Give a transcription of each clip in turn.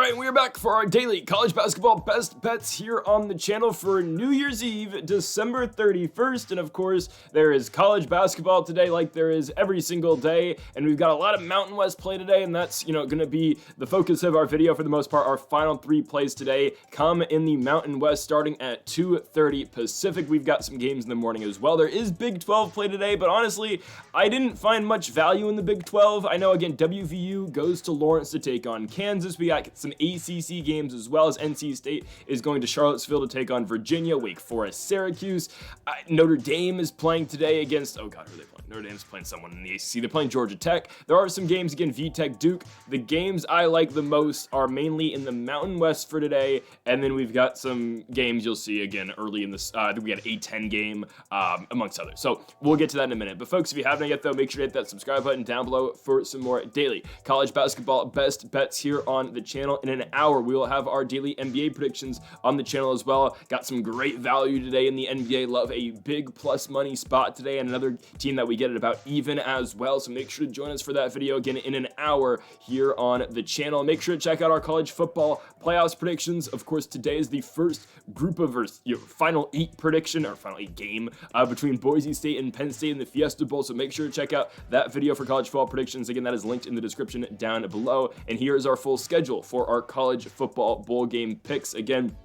Alright, we are back for our daily college basketball best bets here on the channel for New Year's Eve, December 31st. And of course, there is college basketball today like there is every single day. And we've got a lot of Mountain West play today, and that's, going to be the focus of our video for the most part. Our final three plays today come in the Mountain West starting at 2:30 Pacific. We've got some games in the morning as well. There is Big 12 play today, but honestly, I didn't find much value in the Big 12. I know, again, WVU goes to Lawrence to take on Kansas. We got some ACC games as well, as NC State is going to Charlottesville to take on Virginia. Wake Forest, Syracuse. Notre Dame is playing today against, oh god, who are they playing? Notre Dame's playing someone in the ACC. They're playing Georgia Tech. There are some games, again, VTech, Duke. The games I like the most are mainly in the Mountain West for today, and then we've got some games you'll see again early in this. We got an A10 game, amongst others. So we'll get to that in a minute. But folks, if you haven't yet though, make sure to hit that subscribe button down below for some more daily college basketball best bets here on the channel. In an hour, we will have our daily NBA predictions on the channel as well. Got some great value today in the NBA. Love a big plus money spot today, and another team that we get at about even as well. So make sure to join us for that video again in an hour here on the channel. Make sure to check out our college football playoffs predictions. Of course, today is the first group of final eight prediction or final eight game between Boise State and Penn State in the Fiesta Bowl. So make sure to check out that video for college football predictions. Again, that is linked in the description down below. And here is our full schedule for our college football bowl game picks. Again,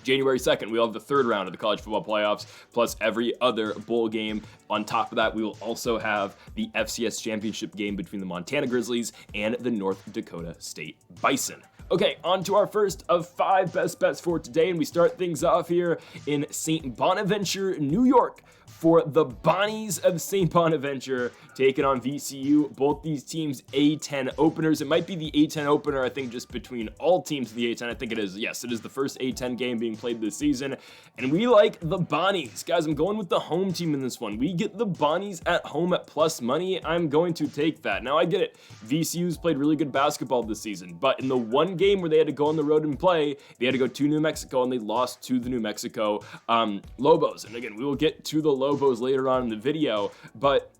January 2nd, we'll have the third round of the college football playoffs, plus every other bowl game. On top of that, we will also have the FCS championship game between the Montana Grizzlies and the North Dakota State Bison. Okay, on to our first of 5 best bets for today, and we start things off here in St. Bonaventure, New York, for the Bonnies of St. Bonaventure taking on VCU. Both these teams A10 openers. It might be the A10 opener, I think, just between all teams of the A10. I think it is. Yes, it is the first A10 game being played this season. And we like the Bonnies. Guys, I'm going with the home team in this one. We get the Bonnies at home at plus money. I'm going to take that. Now, I get it. VCU's played really good basketball this season. But in the one game where they had to go on the road and play, they had to go to New Mexico, and they lost to the New Mexico Lobos. And again, we will get to the Lobos later on in the video, but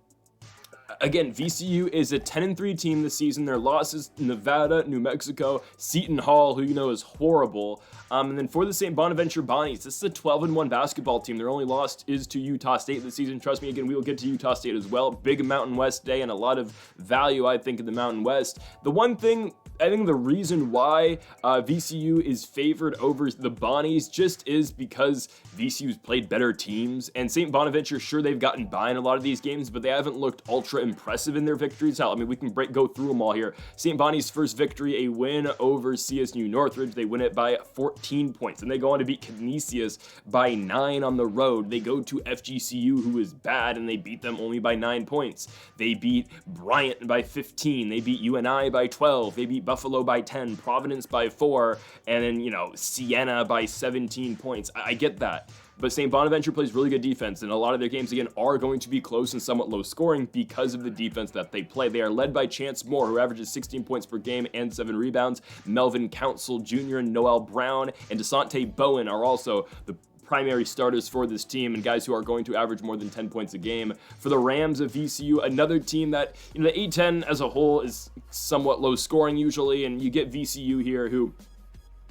again, VCU is a 10-3 team this season. Their losses: Nevada, New Mexico, Seton Hall, who is horrible. And then for the St. Bonaventure Bonnies, this is a 12-1 basketball team. Their only loss is to Utah State this season. Trust me, again, we will get to Utah State as well. Big Mountain West day and a lot of value, I think, in the Mountain West. The one thing, I think the reason why VCU is favored over the Bonnies just is because VCU's played better teams, and St. Bonaventure, sure, they've gotten by in a lot of these games, but they haven't looked ultra impressive in their victories. Hell, I mean, we can go through them all here. St. Bonnie's first victory, a win over CSU Northridge. They win it by 14 points, and they go on to beat Canisius by 9 on the road. They go to FGCU, who is bad, and they beat them only by 9 points. They beat Bryant by 15. They beat UNI by 12. They beat Buffalo by 10, Providence by 4, and then, Siena by 17 points. I get that. But St. Bonaventure plays really good defense, and a lot of their games, again, are going to be close and somewhat low scoring because of the defense that they play. They are led by Chance Moore, who averages 16 points per game and 7 rebounds. Melvin Council Jr., Noel Brown, and Desante Bowen are also the primary starters for this team, and guys who are going to average more than 10 points a game. For the Rams of VCU, another team that, the A10 as a whole is somewhat low scoring usually, and you get VCU here, who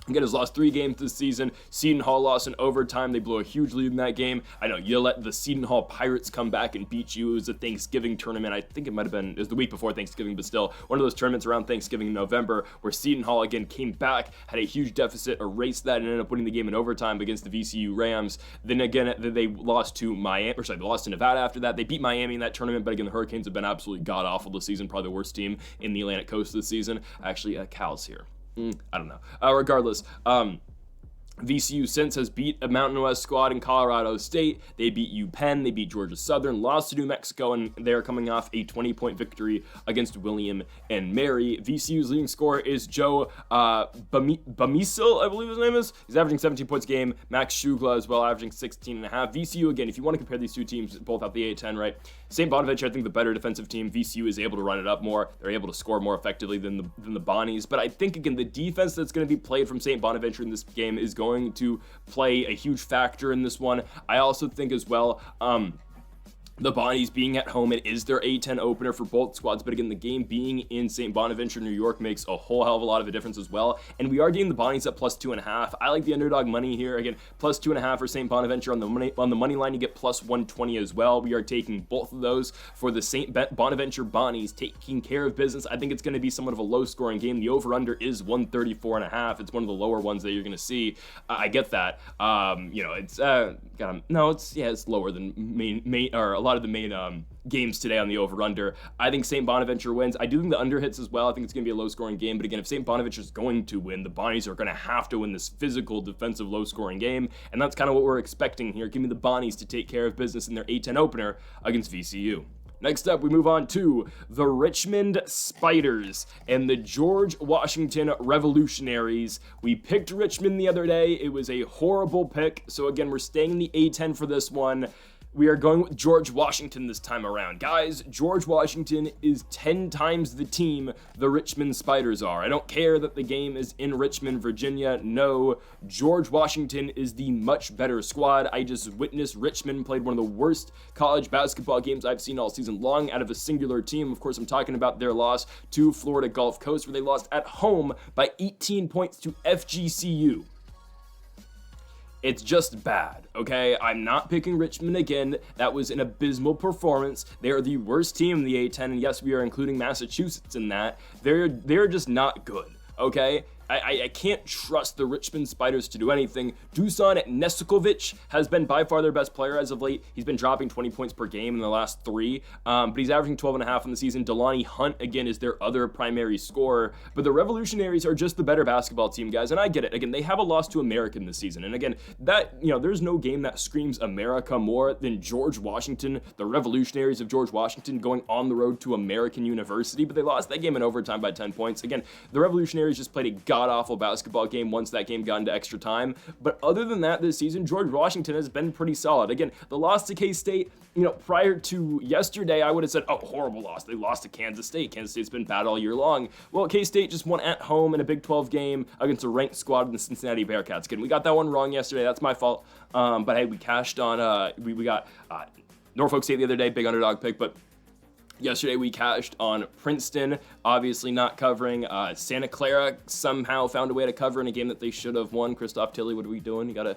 again has lost 3 games this season. Seton Hall lost in overtime. They blew a huge lead in that game. I know you let the Seton Hall Pirates come back and beat you. It was a Thanksgiving tournament. I think it was the week before Thanksgiving, but still one of those tournaments around Thanksgiving in November where Seton Hall again came back, had a huge deficit, erased that, and ended up winning the game in overtime against the VCU Rams. Then again, they lost to they lost to Nevada after that. They beat Miami in that tournament, but again, the Hurricanes have been absolutely god-awful this season, probably the worst team in the Atlantic Coast this season. Actually, Cal's here. I don't know. Regardless, VCU since has beat a Mountain West squad in Colorado State. They beat UPenn, they beat Georgia Southern, lost to New Mexico, and they're coming off a 20-point victory against William and Mary. VCU's leading scorer is Joe Bamisil, I believe his name is. He's averaging 17 points a game. Max Shugla as well, averaging 16.5. VCU, again, if you want to compare these two teams, both at the A10, right? St. Bonaventure, I think the better defensive team. VCU is able to run it up more. They're able to score more effectively than the Bonnies. But I think, again, the defense that's going to be played from St. Bonaventure in this game is going to play a huge factor in this one. I also think as well, the Bonnies being at home, it is their A10 opener for both squads, but again, the game being in St. Bonaventure, New York makes a whole hell of a lot of a difference as well, and we are getting the Bonnies at plus 2.5. I like the underdog money here. Again, plus 2.5 for St. Bonaventure on the money line. You get plus 120 as well. We are taking both of those for the St. Bonaventure Bonnies, taking care of business. I think it's going to be somewhat of a low-scoring game. The over/under is 134.5. It's one of the lower ones that you're going to see. I get that. You know, it's it's lower than main or a lot of the main games today on the over/under. I think St. Bonaventure wins. I do think the under hits as well. I think it's going to be a low-scoring game, but again, if St. Bonaventure is going to win, the Bonnies are going to have to win this physical, defensive, low-scoring game, and that's kind of what we're expecting here. Give me the Bonnies to take care of business in their A10 opener against VCU. Next up, we move on to the Richmond Spiders and the George Washington Revolutionaries. We picked Richmond the other day. It was a horrible pick, so again, we're staying in the A10 for this one. We are going with George Washington this time around. Guys, George Washington is 10 times the team the Richmond Spiders are. I don't care that the game is in Richmond, Virginia. No, George Washington is the much better squad. I just witnessed Richmond played one of the worst college basketball games I've seen all season long out of a singular team. Of course, I'm talking about their loss to Florida Gulf Coast, where they lost at home by 18 points to FGCU. It's just bad, okay? I'm not picking Richmond again. That was an abysmal performance. They are the worst team in the A10, and yes, we are including Massachusetts in that. They're just not good, okay? I can't trust the Richmond Spiders to do anything. Dusan Nestokovic has been by far their best player as of late. He's been dropping 20 points per game in the last 3, but he's averaging 12.5 in the season. Delani Hunt, again, is their other primary scorer, but the Revolutionaries are just the better basketball team, guys, and I get it. Again, they have a loss to American this season, and again, that, you know, there's no game that screams America more than George Washington, the Revolutionaries of George Washington, going on the road to American University, but they lost that game in overtime by 10 points. Again, the Revolutionaries just played a god-awful basketball game once that game got into extra time. But other than that, this season, George Washington has been pretty solid. Again, the loss to K-State, you know, prior to yesterday, I would have said, oh, horrible loss. They lost to Kansas State. Kansas State's been bad all year long. Well, K-State just won at home in a Big 12 game against a ranked squad in the Cincinnati Bearcats. Again, we got that one wrong yesterday. That's my fault. But hey, we cashed on, we got Norfolk State the other day, big underdog pick, but yesterday we cashed on Princeton, obviously not covering. Santa Clara somehow found a way to cover in a game that they should have won. Christoph Tilley, what are we doing? You gotta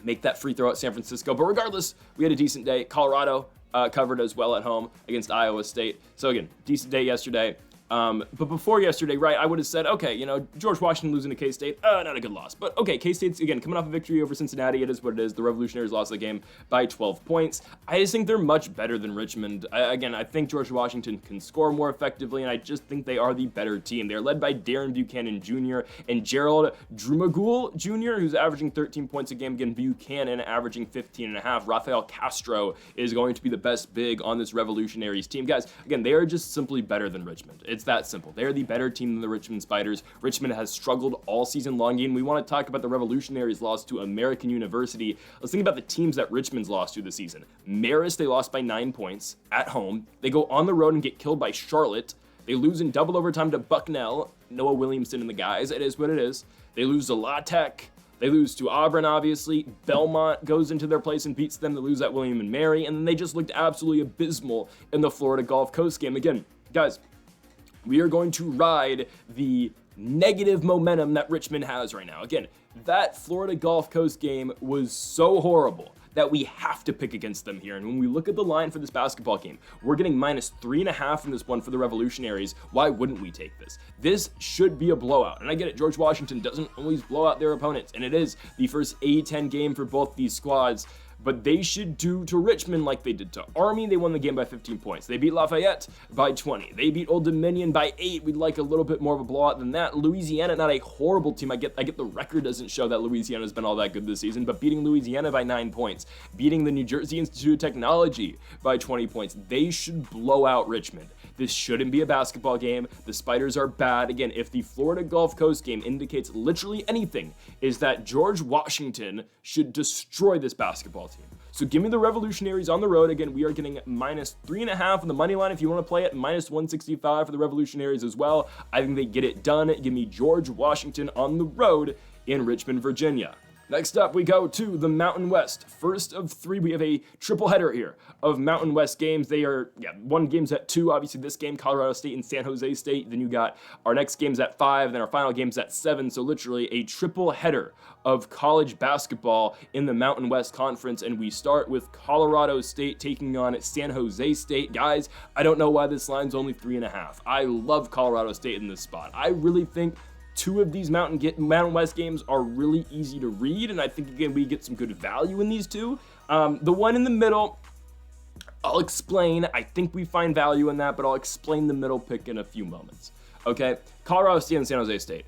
make that free throw at San Francisco. But regardless, we had a decent day. Colorado covered as well at home against Iowa State. So again, decent day yesterday. But before yesterday, right, I would have said, okay, you know, George Washington losing to K-State, not a good loss. But okay, K-State's, again, coming off a victory over Cincinnati. It is what it is. The Revolutionaries lost the game by 12 points. I just think they're much better than Richmond. Again, I think George Washington can score more effectively, and I just think they are the better team. They're led by Darren Buchanan Jr. and Gerald Drumagul Jr., who's averaging 13 points a game. Again, Buchanan averaging 15.5. Rafael Castro is going to be the best big on this Revolutionaries team. Guys, again, they are just simply better than Richmond. It's that simple. They're the better team than the Richmond Spiders. Richmond has struggled all season long. And we want to talk about the Revolutionaries' loss to American University. Let's think about the teams that Richmond's lost to this season. Marist, they lost by 9 points at home. They go on the road and get killed by Charlotte. They lose in double overtime to Bucknell. Noah Williamson and the guys. It is what it is. They lose to La Tech. They lose to Auburn, obviously. Belmont goes into their place and beats them. They lose at William and Mary. And then they just looked absolutely abysmal in the Florida Gulf Coast game. Again, guys, we are going to ride the negative momentum that Richmond has right now. Again, that Florida Gulf Coast game was so horrible that we have to pick against them here. And when we look at the line for this basketball game, we're getting minus 3.5 in this one for the Revolutionaries. Why wouldn't we take this? This should be a blowout. And I get it, George Washington doesn't always blow out their opponents, and it is the first A10 game for both these squads. But they should do to Richmond like they did to Army. They won the game by 15 points. They beat Lafayette by 20. They beat Old Dominion by 8. We'd like a little bit more of a blowout than that. Louisiana, not a horrible team. I get the record doesn't show that Louisiana's been all that good this season, but beating Louisiana by 9 points, beating the New Jersey Institute of Technology by 20 points. They should blow out Richmond. This shouldn't be a basketball game. The Spiders are bad. Again, if the Florida Gulf Coast game indicates literally anything, is that George Washington should destroy this basketball team. So give me the Revolutionaries on the road. Again, we are getting minus 3.5 on the money line. If you want to play it, minus 165 for the Revolutionaries as well. I think they get it done. Give me George Washington on the road in Richmond, Virginia. Next up, we go to the Mountain West. First of three, we have a triple header here of Mountain West games. They are, one game's at 2. Obviously, this game, Colorado State and San Jose State. Then you got our next game's at 5. Then our final game's at 7. So literally a triple header of college basketball in the Mountain West Conference. And we start with Colorado State taking on San Jose State. Guys, I don't know why this line's only 3.5. I love Colorado State in this spot. I really think 2 of these Mountain West games are really easy to read, and I think, again, we get some good value in these 2. The one in the middle, I'll explain. I think we find value in that, but I'll explain the middle pick in a few moments. Okay, Colorado State and San Jose State.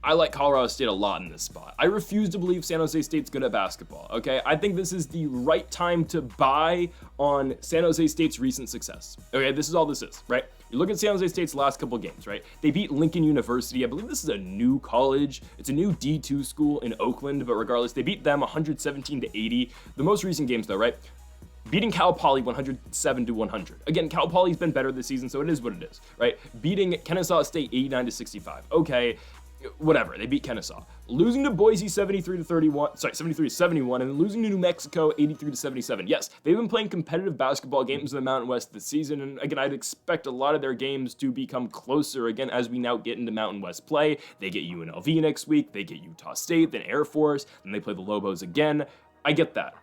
I like Colorado State a lot in this spot. I refuse to believe San Jose State's good at basketball, okay? I think this is the right time to buy on San Jose State's recent success. Okay, this is all this is, right? You look at San Jose State's last couple games, right? They beat Lincoln University. I believe this is a new college. It's a new D2 school in Oakland, but regardless, they beat them 117-80. The most recent games, though, right? Beating Cal Poly 107-100. Again, Cal Poly's been better this season, so it is what it is, right? Beating Kennesaw State 89-65. Okay, whatever. They beat Kennesaw. Losing to Boise 73-71, and then losing to New Mexico 83-77. Yes, they've been playing competitive basketball games in the Mountain West this season, and again, I'd expect a lot of their games to become closer again as we now get into Mountain West play. They get UNLV next week, they get Utah State, then Air Force, then they play the Lobos again. I get that.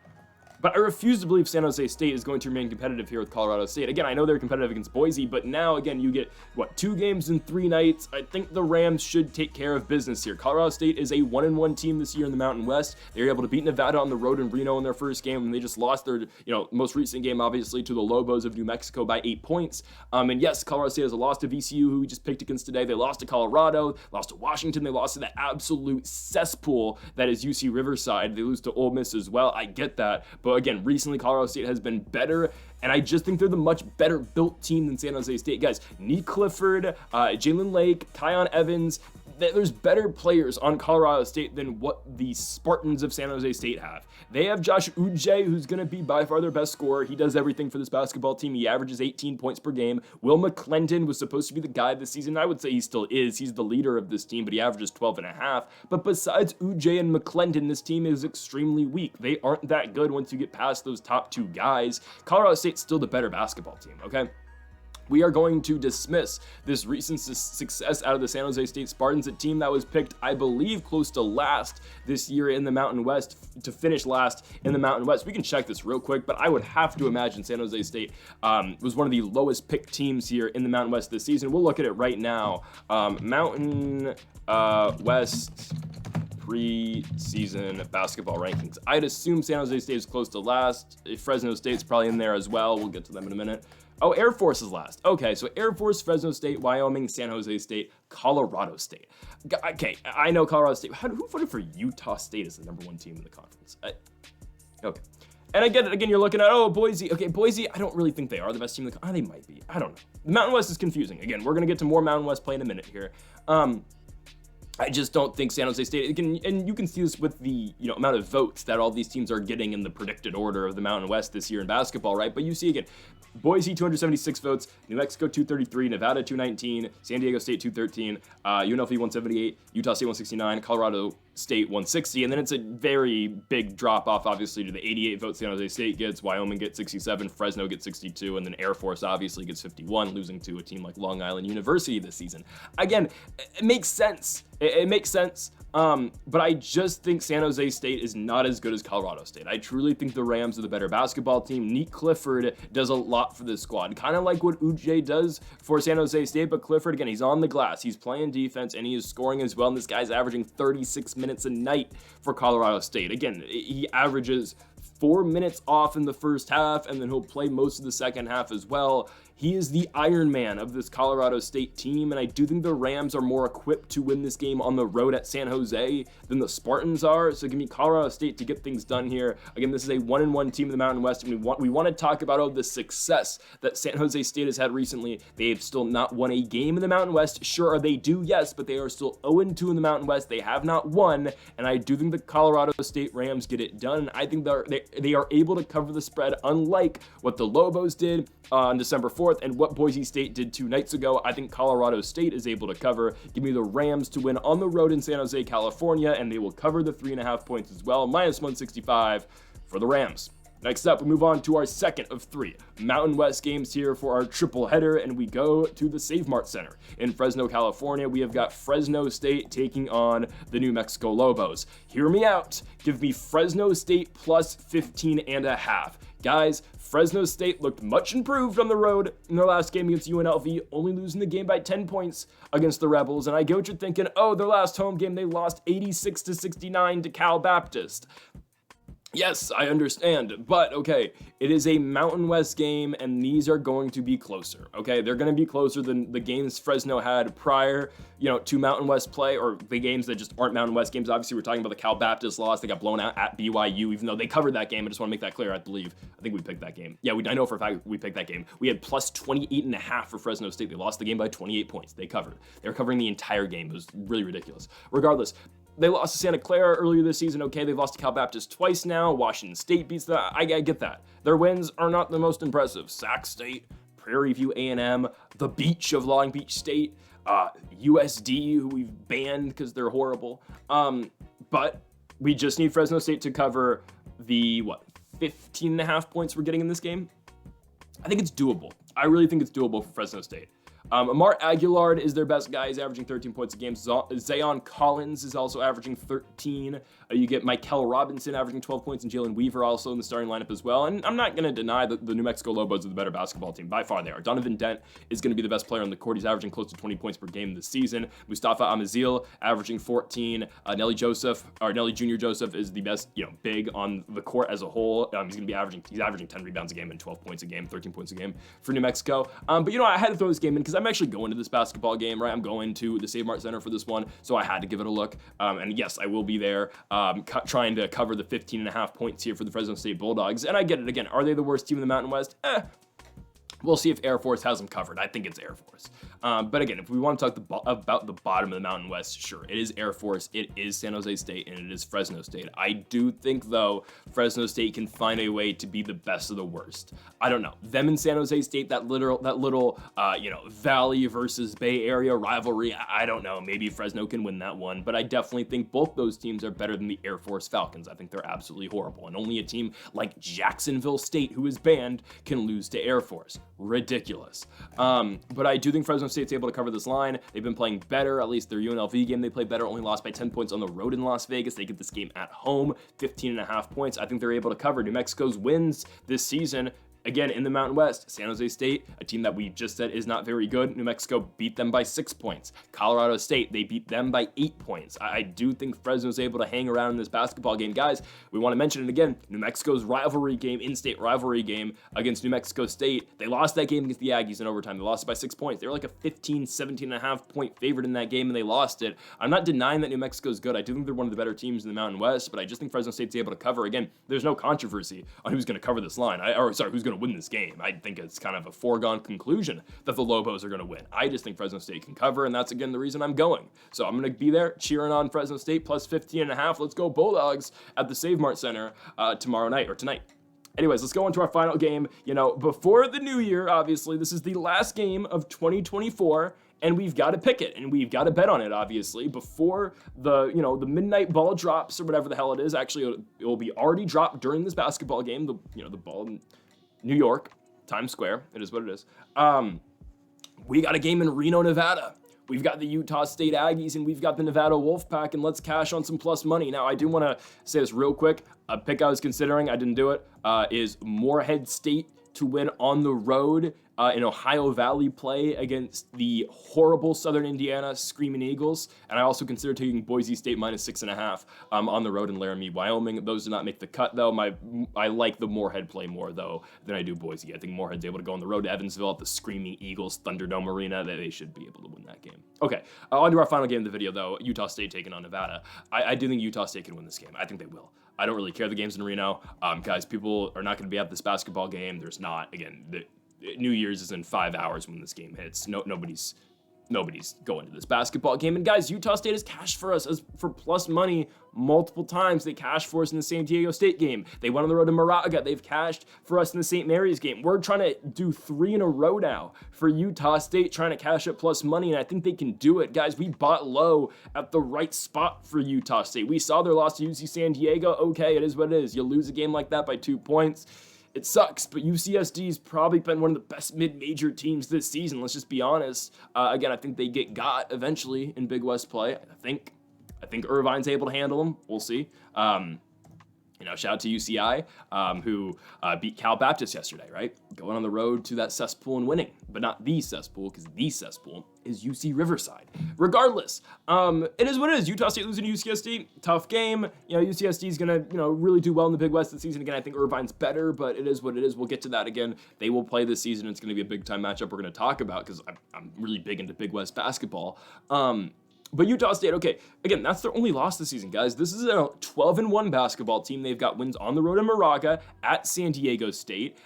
But I refuse to believe San Jose State is going to remain competitive here with Colorado State. Again, I know they're competitive against Boise, but now, again, you get, 2 games in 3 nights. I think the Rams should take care of business here. Colorado State is a 1-1 team this year in the Mountain West. They were able to beat Nevada on the road in Reno in their first game, and they just lost their, most recent game, obviously, to the Lobos of New Mexico by 8 points. And yes, Colorado State has a loss to VCU, who we just picked against today. They lost to Colorado, lost to Washington, they lost to that absolute cesspool that is UC Riverside. They lose to Ole Miss as well. I get that. But again, recently, Colorado State has been better, and I just think they're the much better built team than San Jose State. Guys, Nick Clifford, Jalen Lake, Kion Evans, there's better players on Colorado State than what the Spartans of San Jose State have. They have Josh Uche, who's going to be by far their best scorer. He does everything for this basketball team. He averages 18 points per game. Will McClendon was supposed to be the guy this season. I would say he still is. He's the leader of this team, but he averages 12.5. But besides Uche and McClendon, this team is extremely weak. They aren't that good once you get past those top 2 guys. Colorado State's still the better basketball team, okay? We are going to dismiss this recent success out of the San Jose State Spartans, a team that was picked, I believe, close to last this year in the Mountain West, to finish last in the Mountain West. We can check this real quick, but I would have to imagine San Jose State was one of the lowest picked teams here in the Mountain West this season. We'll look at it right now. Mountain West preseason basketball rankings. I'd assume San Jose State is close to last. Fresno State's probably in there as well. We'll get to them in a minute. Oh, Air Force is last. Okay, so Air Force, Fresno State, Wyoming, San Jose State, Colorado State. Okay, I know Colorado State. Who voted for Utah State as the #1 team in the conference? Okay. And I get it. Again, you're looking at, Boise. Okay, Boise, I don't really think they are the best team in the conference. They might be. I don't know. The Mountain West is confusing. Again, we're going to get to more Mountain West play in a minute here. I just don't think San Jose State, and you can see this with the amount of votes that all these teams are getting in the predicted order of the Mountain West this year in basketball, right? But you see again, Boise 276 votes, New Mexico 233, Nevada 219, San Diego State 213, UNLV 178, Utah State 169, Colorado State 160, and then it's a very big drop off, obviously, to the 88 votes San Jose State gets, Wyoming gets 67, Fresno gets 62, and then Air Force obviously gets 51, losing to a team like Long Island University this season. Again, it makes sense. It makes sense. But I just think San Jose State is not as good as Colorado State. I truly think the Rams are the better basketball team. Nick Clifford does a lot for this squad, kind of like what Uche does for San Jose State, but Clifford, again, he's on the glass, he's playing defense, and he is scoring as well, and this guy's averaging 36 minutes a night for Colorado State. Again, he averages 4 minutes off in the first half, and then he'll play most of the second half as well. He is the Iron Man of this Colorado State team, and I do think the Rams are more equipped to win this game on the road at San Jose than the Spartans are, so give me Colorado State to get things done here. Again, this is a 1-1 team in the Mountain West, and we want to talk about the success that San Jose State has had recently. They've still not won a game in the Mountain West. Sure, they do, yes, but they are still 0-2 in the Mountain West. They have not won, and I do think the Colorado State Rams get it done. I think they are able to cover the spread, unlike what the Lobos did on December 4th. forth, and what Boise State did 2 nights ago, I think Colorado State is able to cover. Give me the Rams to win on the road in San Jose, California, and they will cover the 3.5 points as well. -165 for the Rams. Next up, we move on to our second of 3 Mountain West games here for our triple header, and we go to the Save Mart Center in Fresno, California. We have got Fresno State taking on the New Mexico Lobos. Hear me out. Give me Fresno State plus 15.5. Guys, Fresno State looked much improved on the road in their last game against UNLV, only losing the game by 10 points against the Rebels. And I get what you're thinking. Oh, their last home game, they lost 86-69 to Cal Baptist. Yes, I understand, but okay, it is a Mountain West game, and these are going to be closer, okay? They're going to be closer than the games Fresno had prior, to Mountain West play, or the games that just aren't Mountain West games. Obviously, we're talking about the Cal Baptist loss. They got blown out at BYU, even though they covered that game. I just want to make that clear, I think we picked that game. Yeah, I know for a fact we picked that game. We had plus 28.5 for Fresno State. They lost the game by 28 points. They covered. They were covering the entire game. It was really ridiculous. Regardless, they lost to Santa Clara earlier this season. Okay, they've lost to Cal Baptist twice now. Washington State beats that. I get that. Their wins are not the most impressive. Sac State, Prairie View A&M, the beach of Long Beach State, USD, who we've banned because they're horrible. But we just need Fresno State to cover the, 15.5 points we're getting in this game? I think it's doable. I really think it's doable for Fresno State. Amar Aguilar is their best guy. He's averaging 13 points a game. Zayon Collins is also averaging 13. You get Michael Robinson averaging 12 points, and Jalen Weaver also in the starting lineup as well. And I'm not going to deny that the New Mexico Lobos are the better basketball team. By far they are. Donovan Dent is going to be the best player on the court. He's averaging close to 20 points per game this season. Mustafa Amazil averaging 14. Nelly Jr. Joseph is the best, big on the court as a whole. He's averaging 10 rebounds a game and 12 points a game, 13 points a game for New Mexico. But I had to throw this game in because I'm actually going to this basketball game, right? I'm going to the Save Mart Center for this one, so I had to give it a look. And yes, I will be there trying to cover the 15.5 points here for the Fresno State Bulldogs. And I get it. Again, are they the worst team in the Mountain West? We'll see if Air Force has them covered. I think it's Air Force. But again, if we want to talk about the bottom of the Mountain West, sure, it is Air Force, it is San Jose State, and it is Fresno State. I do think, though, Fresno State can find a way to be the best of the worst. I don't know. Them and San Jose State, that little Valley versus Bay Area rivalry, I don't know. Maybe Fresno can win that one, but I definitely think both those teams are better than the Air Force Falcons. I think they're absolutely horrible, and only a team like Jacksonville State, who is banned, can lose to Air Force. Ridiculous. But I do think Fresno State's able to cover this line. They've been playing better, at least their UNLV game they played better, only lost by 10 points on the road in Las Vegas. They get this game at home, 15.5 points. I think they're able to cover. New Mexico's wins this season, again, in the Mountain West, San Jose State, a team that we just said is not very good. New Mexico beat them by 6 points. Colorado State, they beat them by 8 points. I do think Fresno's able to hang around in this basketball game. Guys, we want to mention it again. New Mexico's rivalry game, in-state rivalry game against New Mexico State. They lost that game against the Aggies in overtime. They lost it by 6 points. They were like a 17.5 point favorite in that game, and they lost it. I'm not denying that New Mexico's good. I do think they're one of the better teams in the Mountain West, but I just think Fresno State's able to cover. Again, there's no controversy on who's going to cover this line. Who's going to win this game. I think it's kind of a foregone conclusion that the Lobos are going to win. I just think Fresno State can cover, and that's, again, the reason I'm going. So I'm going to be there cheering on Fresno State plus 15.5. Let's go Bulldogs at the Save Mart Center tonight. Anyways, let's go into our final game. Before the new year, obviously, this is the last game of 2024. And we've got to pick it, and we've got to bet on it, obviously, before the midnight ball drops or whatever the hell it is. Actually, it will be already dropped during this basketball game. The ball in New York, Times Square. It is what it is. We got a game in Reno, Nevada. We've got the Utah State Aggies, and we've got the Nevada Wolfpack, and let's cash on some plus money. Now, I do want to say this real quick. A pick I was considering, I didn't do it, is Morehead State to win on the road in Ohio Valley play against the horrible Southern Indiana Screaming Eagles. And I also considered taking Boise State -6.5 on the road in Laramie, Wyoming. Those did not make the cut, though. I like the Morehead play more, though, than I do Boise. I think Morehead's able to go on the road to Evansville at the Screaming Eagles Thunderdome Arena. They should be able to win that game. Okay, on to our final game of the video, though. Utah State taking on Nevada. I do think Utah State can win this game. I think they will. I don't really care. The game's in Reno. Guys, people are not going to be at this basketball game. There's not. Again, New Year's is in 5 hours when this game hits. Nobody's nobody's going to this basketball game. And guys, Utah State has cashed for us for plus money multiple times. They cashed for us in the San Diego State game. They went on the road to Moraga. They've cashed for us in the St. Mary's game. We're trying to do 3 in a row now for Utah State, trying to cash up plus money, and I think they can do it. Guys, we bought low at the right spot for Utah State. We saw their loss to UC San Diego. Okay, it is what it is. You lose a game like that by 2 points. It sucks, but UCSD's probably been one of the best mid-major teams this season. Let's just be honest. Again, I think they get got eventually in Big West play. I think Irvine's able to handle them. We'll see. Shout out to UCI, who beat Cal Baptist yesterday, right? Going on the road to that cesspool and winning, but not the cesspool, because the cesspool is UC Riverside. Regardless, it is what it is. Utah State losing to UCSD, tough game. UCSD is gonna, really do well in the Big West this season. Again, I think Irvine's better, but it is what it is. We'll get to that again. They will play this season. It's gonna be a big time matchup we're gonna talk about because I'm really big into Big West basketball. But Utah State, okay, again, that's their only loss this season, guys. This is a 12-1 basketball team. They've got wins on the road in Moraga, at San Diego State.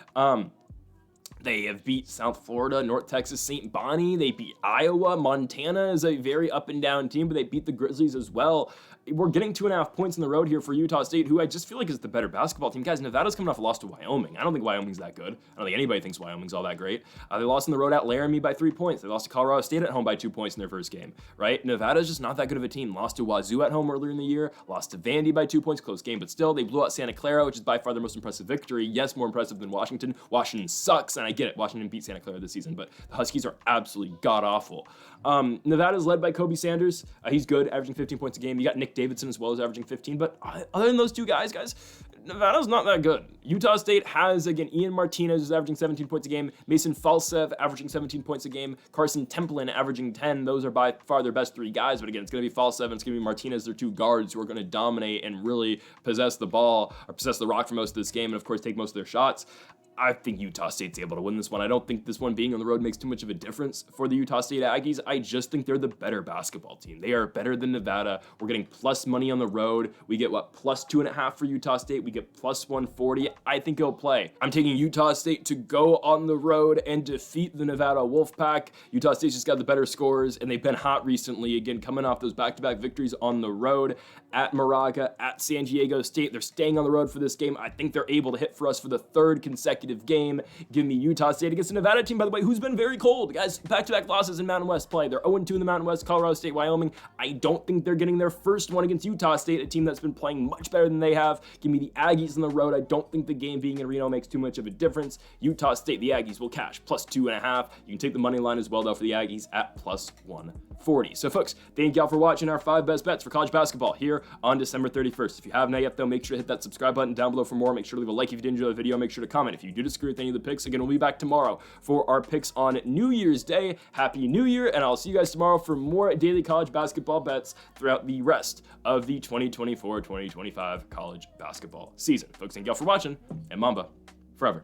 They have beat South Florida, North Texas, St. Bonnie. They beat Iowa. Montana is a very up and down team, but they beat the Grizzlies as well. We're getting 2.5 points in the road here for Utah State, who I just feel like is the better basketball team. Guys, Nevada's coming off a loss to Wyoming. I don't think Wyoming's that good. I don't think anybody thinks Wyoming's all that great. They lost on the road at Laramie by 3 points. They lost to Colorado State at home by 2 points in their first game, right? Nevada's just not that good of a team. Lost to Wazoo at home earlier in the year. Lost to Vandy by 2 points, close game, but still, they blew out Santa Clara, which is by far their most impressive victory. Yes, more impressive than Washington. Washington sucks, and I get it. Washington beat Santa Clara this season, but the Huskies are absolutely god-awful. Nevada's led by Kobe Sanders. He's good, averaging 15 points a game. You got Nick Davidson as well as averaging 15, but other than those two guys, Nevada's not that good. Utah State has, again, Ian Martinez, who's averaging 17 points a game, Mason Falsev averaging 17 points a game, Carson Templin averaging 10. Those are by far their best 3 guys, but again, it's going to be Falsev and it's going to be Martinez, their 2 guards, who are going to dominate and really possess the ball, or possess the rock for most of this game, and of course take most of their shots. I think Utah State's able to win this one. I don't think this one being on the road makes too much of a difference for the Utah State Aggies. I just think they're the better basketball team. They are better than Nevada. We're getting plus money on the road. We get, plus 2.5 for Utah State. We get plus 140. I think it'll play. I'm taking Utah State to go on the road and defeat the Nevada Wolfpack. Utah State's just got the better scores, and they've been hot recently. Again, coming off those back-to-back victories on the road at Moraga, at San Diego State. They're staying on the road for this game. I think they're able to hit for us for the 3rd consecutive game. Give me Utah State against the Nevada team, by the way, who's been very cold. Guys, back-to-back losses in Mountain West play. They're 0-2 in the Mountain West, Colorado State, Wyoming. I don't think they're getting their first one against Utah State, a team that's been playing much better than they have. Give me the Aggies on the road. I don't think the game being in Reno makes too much of a difference. Utah State, the Aggies will cash plus 2.5. You can take the money line as well, though, for the Aggies at plus 140. So, folks, thank y'all for watching our 5 best bets for college basketball here on December 31st. If you have not yet, though, make sure to hit that subscribe button down below for more. Make sure to leave a like if you did enjoy the video. Make sure to comment if you do disagree with any of the picks. Again, we'll be back tomorrow for our picks on New Year's Day. Happy New Year, and I'll see you guys tomorrow for more daily college basketball bets throughout the rest of the 2024-2025 college basketball season. Folks, thank y'all for watching, and Mamba forever.